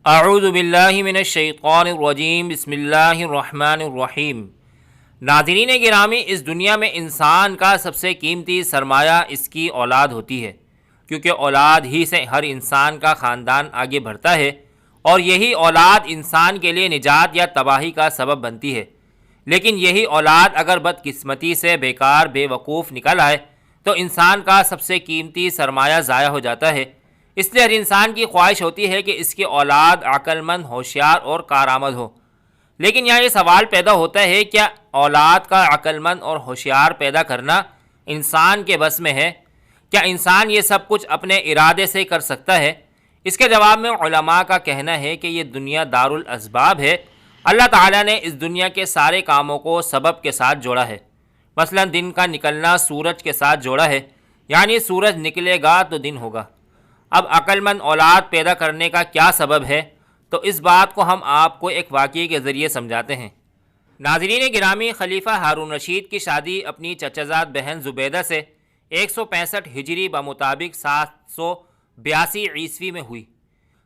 اعوذ باللہ من الشیطان الرجیم بسم اللہ الرحمن الرحیم۔ ناظرین گرامی، اس دنیا میں انسان کا سب سے قیمتی سرمایہ اس کی اولاد ہوتی ہے، کیونکہ اولاد ہی سے ہر انسان کا خاندان آگے بڑھتا ہے اور یہی اولاد انسان کے لیے نجات یا تباہی کا سبب بنتی ہے۔ لیکن یہی اولاد اگر بدقسمتی سے بیکار بے وقوف نکل آئے تو انسان کا سب سے قیمتی سرمایہ ضائع ہو جاتا ہے۔ اس لیے ہر انسان کی خواہش ہوتی ہے کہ اس کی اولاد عقل مند، ہوشیار اور کارآمد ہو۔ لیکن یہاں یہ سوال پیدا ہوتا ہے، کیا اولاد کا عقل مند اور ہوشیار پیدا کرنا انسان کے بس میں ہے؟ کیا انسان یہ سب کچھ اپنے ارادے سے کر سکتا ہے؟ اس کے جواب میں علماء کا کہنا ہے کہ یہ دنیا دارالاسباب ہے۔ اللہ تعالیٰ نے اس دنیا کے سارے کاموں کو سبب کے ساتھ جوڑا ہے۔ مثلا دن کا نکلنا سورج کے ساتھ جوڑا ہے، یعنی سورج نکلے گا تو دن ہوگا۔ اب عقل مند اولاد پیدا کرنے کا کیا سبب ہے؟ تو اس بات کو ہم آپ کو ایک واقعے کے ذریعے سمجھاتے ہیں۔ ناظرین گرامی، خلیفہ ہارون رشید کی شادی اپنی چچزاد بہن زبیدہ سے 165 ہجری بمطابق 782 عیسوی میں ہوئی۔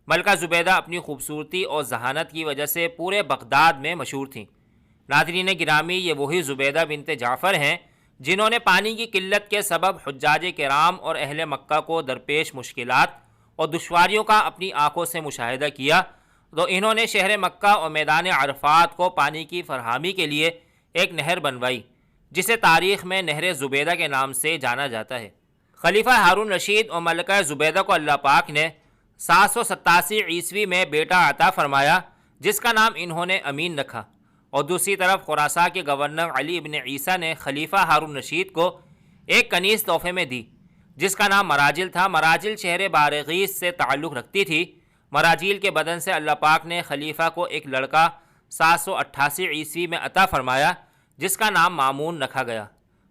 ملکہ زبیدہ اپنی خوبصورتی اور ذہانت کی وجہ سے پورے بغداد میں مشہور تھیں۔ ناظرین گرامی، یہ وہی زبیدہ بنت جعفر ہیں جنہوں نے پانی کی قلت کے سبب حجاج کرام اور اہل مکہ کو درپیش مشکلات اور دشواریوں کا اپنی آنکھوں سے مشاہدہ کیا، تو انہوں نے شہر مکہ اور میدان عرفات کو پانی کی فراہمی کے لیے ایک نہر بنوائی، جسے تاریخ میں نہر زبیدہ کے نام سے جانا جاتا ہے۔ خلیفہ ہارون رشید اور ملکہ زبیدہ کو اللہ پاک نے 787 عیسوی میں بیٹا عطا فرمایا، جس کا نام انہوں نے امین رکھا۔ اور دوسری طرف خراساں کے گورنر علی ابن عیسیٰ نے خلیفہ ہارون رشید کو ایک کنیز تحفے میں دی، جس کا نام مراجل تھا۔ مراجل شہر بارغیس سے تعلق رکھتی تھی۔ مراجیل کے بدن سے اللہ پاک نے خلیفہ کو ایک لڑکا 788 عیسوی میں عطا فرمایا، جس کا نام مامون رکھا گیا۔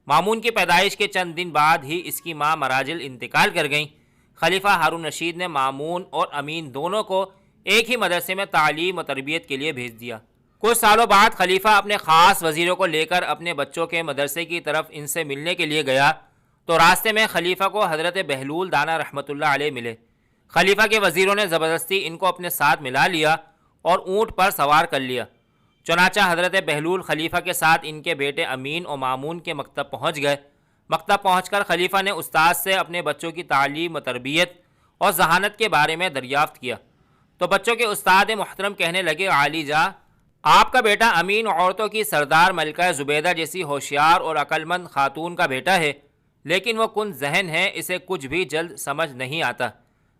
مامون کی پیدائش کے چند دن بعد ہی اس کی ماں مراجل انتقال کر گئیں۔ خلیفہ ہارون رشید نے مامون اور امین دونوں کو ایک ہی مدرسے میں تعلیم و تربیت کے لیے بھیج دیا۔ کچھ سالوں بعد خلیفہ اپنے خاص وزیروں کو لے کر اپنے بچوں کے مدرسے کی طرف ان سے ملنے کے لیے گیا، تو راستے میں خلیفہ کو حضرت بہلول دانا رحمۃ اللہ علیہ ملے۔ خلیفہ کے وزیروں نے زبردستی ان کو اپنے ساتھ ملا لیا اور اونٹ پر سوار کر لیا۔ چنانچہ حضرت بہلول خلیفہ کے ساتھ ان کے بیٹے امین اور مامون کے مکتب پہنچ گئے۔ مکتب پہنچ کر خلیفہ نے استاد سے اپنے بچوں کی تعلیم و تربیت اور ذہانت کے بارے میں دریافت کیا، تو بچوں کے استاد محترم کہنے لگے، عالی جاں، آپ کا بیٹا امین عورتوں کی سردار ملکہ زبیدہ جیسی ہوشیار اور عقل مند خاتون کا بیٹا ہے، لیکن وہ کن ذہن ہے، اسے کچھ بھی جلد سمجھ نہیں آتا،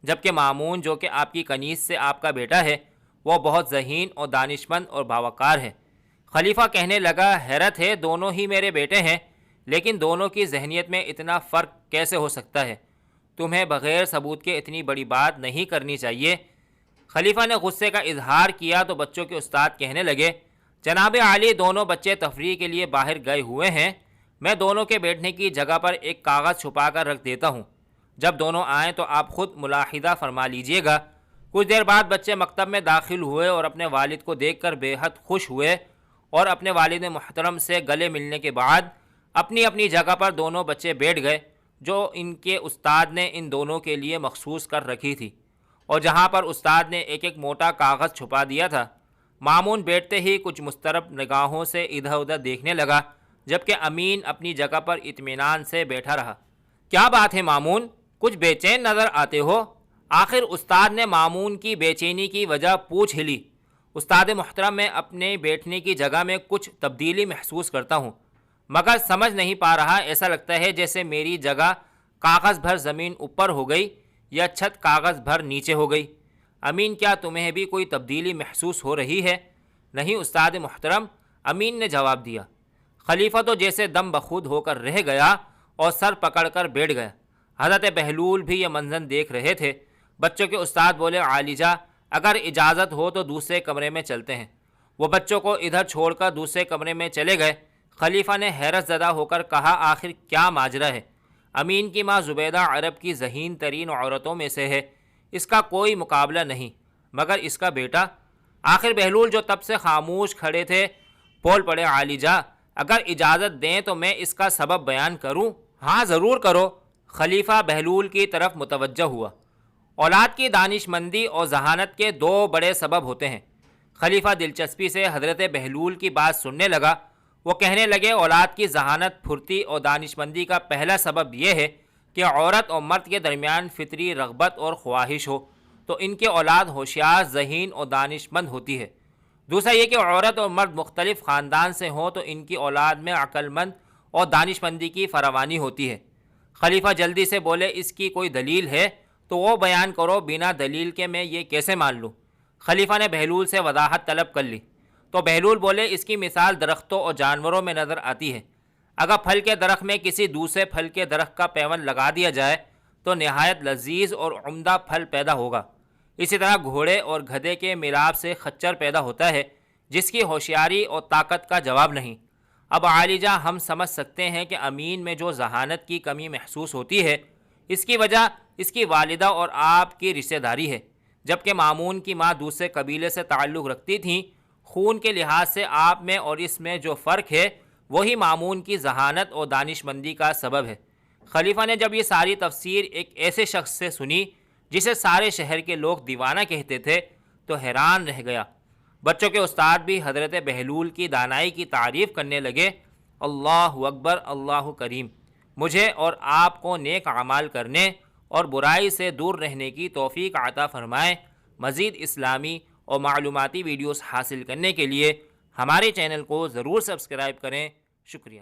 جبکہ مامون جو کہ آپ کی کنیز سے آپ کا بیٹا ہے، وہ بہت ذہین اور دانشمند اور باوقار ہے۔ خلیفہ کہنے لگا، حیرت ہے، دونوں ہی میرے بیٹے ہیں، لیکن دونوں کی ذہنیت میں اتنا فرق کیسے ہو سکتا ہے؟ تمہیں بغیر ثبوت کے اتنی بڑی بات نہیں کرنی چاہیے۔ خلیفہ نے غصے کا اظہار کیا تو بچوں کے استاد کہنے لگے، جناب عالی، دونوں بچے تفریح کے لیے باہر گئے ہوئے ہیں، میں دونوں کے بیٹھنے کی جگہ پر ایک کاغذ چھپا کر رکھ دیتا ہوں، جب دونوں آئیں تو آپ خود ملاحظہ فرما لیجئے گا۔ کچھ دیر بعد بچے مکتب میں داخل ہوئے اور اپنے والد کو دیکھ کر بے حد خوش ہوئے، اور اپنے والد محترم سے گلے ملنے کے بعد اپنی اپنی جگہ پر دونوں بچے بیٹھ گئے، جو ان کے استاد نے ان دونوں کے لیے مخصوص کر رکھی تھی، اور جہاں پر استاد نے ایک ایک موٹا کاغذ چھپا دیا تھا۔ مامون بیٹھتے ہی کچھ مضطرب نگاہوں سے ادھر ادھر دیکھنے لگا، جبکہ امین اپنی جگہ پر اطمینان سے بیٹھا رہا۔ کیا بات ہے مامون، کچھ بے چین نظر آتے ہو؟ آخر استاد نے مامون کی بے چینی کی وجہ پوچھ لی۔ استاد محترم، میں اپنے بیٹھنے کی جگہ میں کچھ تبدیلی محسوس کرتا ہوں، مگر سمجھ نہیں پا رہا، ایسا لگتا ہے جیسے میری جگہ کاغذ بھر زمین اوپر ہو گئی یا چھت کاغذ بھر نیچے ہو گئی۔ امین، کیا تمہیں بھی کوئی تبدیلی محسوس ہو رہی ہے؟ نہیں استاد محترم، امین نے جواب دیا۔ خلیفہ تو جیسے دم بخود ہو کر رہ گیا اور سر پکڑ کر بیٹھ گیا۔ حضرت بہلول بھی یہ منظر دیکھ رہے تھے۔ بچوں کے استاد بولے، عالی جاں، اگر اجازت ہو تو دوسرے کمرے میں چلتے ہیں۔ وہ بچوں کو ادھر چھوڑ کر دوسرے کمرے میں چلے گئے۔ خلیفہ نے حیرت زدہ ہو کر کہا، آخر کیا ماجرا ہے؟ امین کی ماں زبیدہ عرب کی ذہین ترین عورتوں میں سے ہے، اس کا کوئی مقابلہ نہیں، مگر اس کا بیٹا؟ آخر بہلول جو تب سے خاموش کھڑے تھے بول پڑے، عالی جاں، اگر اجازت دیں تو میں اس کا سبب بیان کروں؟ ہاں ضرور کرو۔ خلیفہ بہلول کی طرف متوجہ ہوا اولاد کی دانش مندی اور ذہانت کے دو بڑے سبب ہوتے ہیں۔ خلیفہ دلچسپی سے حضرت بہلول کی بات سننے لگا۔ وہ کہنے لگے، اولاد کی ذہانت، پھرتی اور دانش مندی کا پہلا سبب یہ ہے کہ عورت اور مرد کے درمیان فطری رغبت اور خواہش ہو تو ان کی اولاد ہوشیار، ذہین اور دانش مند ہوتی ہے۔ دوسرا یہ کہ عورت اور مرد مختلف خاندان سے ہوں تو ان کی اولاد میں عقل مند اور دانش مندی کی فراوانی ہوتی ہے۔ خلیفہ جلدی سے بولے، اس کی کوئی دلیل ہے تو وہ بیان کرو، بنا دلیل کے میں یہ کیسے مان لوں؟ خلیفہ نے بہلول سے وضاحت طلب کر لی تو بہلول بولے، اس کی مثال درختوں اور جانوروں میں نظر آتی ہے۔ اگر پھل کے درخت میں کسی دوسرے پھل کے درخت کا پیوند لگا دیا جائے تو نہایت لذیذ اور عمدہ پھل پیدا ہوگا۔ اسی طرح گھوڑے اور گدھے کے میلاب سے خچر پیدا ہوتا ہے جس کی ہوشیاری اور طاقت کا جواب نہیں۔ اب عالیجاں ہم سمجھ سکتے ہیں کہ امین میں جو ذہانت کی کمی محسوس ہوتی ہے اس کی وجہ اس کی والدہ اور آپ کی رشتہ داری ہے، جبکہ مامون کی ماں دوسرے قبیلے سے تعلق رکھتی تھیں۔ خون کے لحاظ سے آپ میں اور اس میں جو فرق ہے وہی مامون کی ذہانت اور دانش مندی کا سبب ہے۔ خلیفہ نے جب یہ ساری تفسیر ایک ایسے شخص سے سنی جسے سارے شہر کے لوگ دیوانہ کہتے تھے تو حیران رہ گیا۔ بچوں کے استاد بھی حضرت بہلول کی دانائی کی تعریف کرنے لگے۔ اللہ اکبر، اللہ کریم، مجھے اور آپ کو نیک اعمال کرنے اور برائی سے دور رہنے کی توفیق عطا فرمائے۔ مزید اسلامی اور معلوماتی ویڈیوز حاصل کرنے کے لیے ہمارے چینل کو ضرور سبسکرائب کریں۔ شکریہ۔